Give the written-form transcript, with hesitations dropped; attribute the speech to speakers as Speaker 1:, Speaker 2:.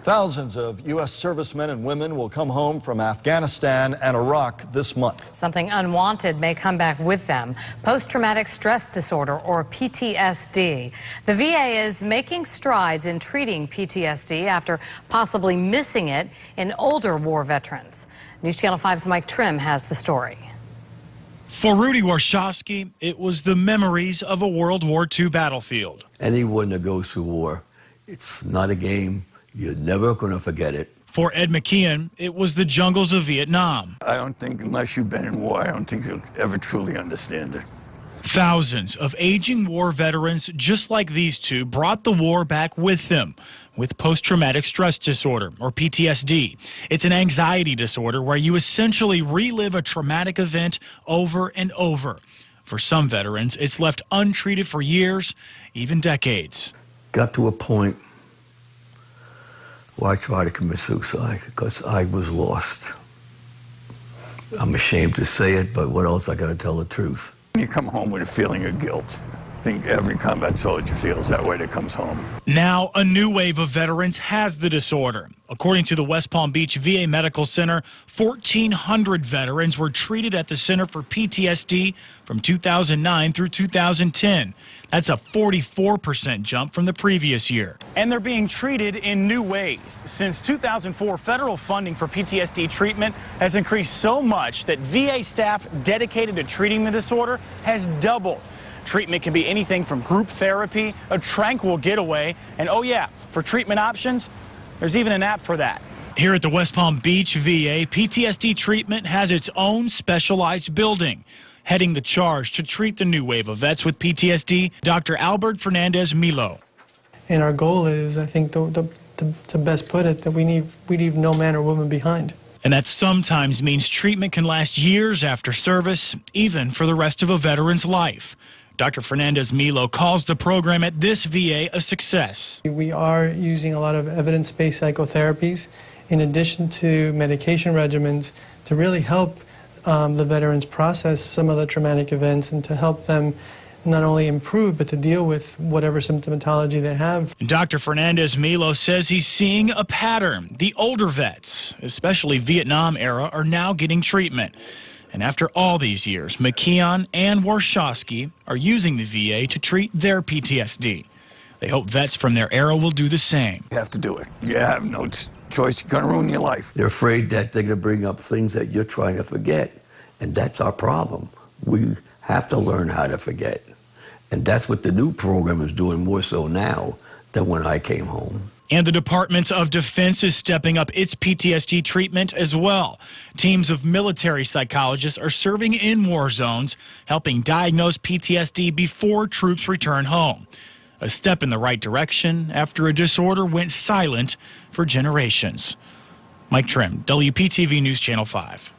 Speaker 1: Thousands of U.S. servicemen and women will come home from Afghanistan and Iraq this month.
Speaker 2: Something unwanted may come back with them. Post-traumatic stress disorder, or PTSD. The VA is making strides in treating PTSD after possibly missing it in older war veterans. News Channel 5's Mike Trim has the story.
Speaker 3: For Rudy Warshawski, it was the memories of a World War II battlefield.
Speaker 4: Anyone that goes through war, it's not a game. You're never going to forget it.
Speaker 3: For Ed McKeon, it was the jungles of Vietnam.
Speaker 5: I don't think, unless you've been in war, I don't think you'll ever truly understand it.
Speaker 3: Thousands of aging war veterans just like these two brought the war back with them with post-traumatic stress disorder, or PTSD. It's an anxiety disorder where you essentially relive a traumatic event over and over. For some veterans, it's left untreated for years, even decades.
Speaker 4: Got to a point where I tried to commit suicide because I was lost. I'm ashamed to say it, but what else? I got to tell the truth.
Speaker 5: You come home with a feeling of guilt. I think every combat soldier feels that way that comes home.
Speaker 3: Now, a new wave of veterans has the disorder. According to the West Palm Beach VA Medical Center, 1,400 veterans were treated at the Center for PTSD from 2009 through 2010. That's a 44% jump from the previous year.
Speaker 6: And they're being treated in new ways. Since 2004, federal funding for PTSD treatment has increased so much that VA staff dedicated to treating the disorder has doubled. Treatment can be anything from group therapy, a tranquil getaway, and oh yeah, for treatment options, there's even an app for that.
Speaker 3: Here at the West Palm Beach VA, PTSD treatment has its own specialized building. Heading the charge to treat the new wave of vets with PTSD, Dr. Albert Fernandez Milo.
Speaker 7: And our goal is, I think, to best put it, that we leave no man or woman behind.
Speaker 3: And that sometimes means treatment can last years after service, even for the rest of a veteran's life. Dr. Fernandez Milo calls the program at this VA a success.
Speaker 7: We are using a lot of evidence-based psychotherapies in addition to medication regimens to really help the veterans process some of the traumatic events and to help them not only improve, but to deal with whatever symptomatology they have.
Speaker 3: Dr. Fernandez Milo says he's seeing a pattern. The older vets, especially Vietnam era, are now getting treatment. And after all these years, McKeon and Warshawski are using the VA to treat their PTSD. They hope vets from their era will do the same.
Speaker 5: You have to do it. You have no choice. You're going to ruin your life.
Speaker 4: They're afraid that they're going to bring up things that you're trying to forget. And that's our problem. We have to learn how to forget. And that's what the new program is doing more so now than when I came home.
Speaker 3: And the Department of Defense is stepping up its PTSD treatment as well. Teams of military psychologists are serving in war zones, helping diagnose PTSD before troops return home. A step in the right direction after a disorder went silent for generations. Mike Trim, WPTV News Channel 5.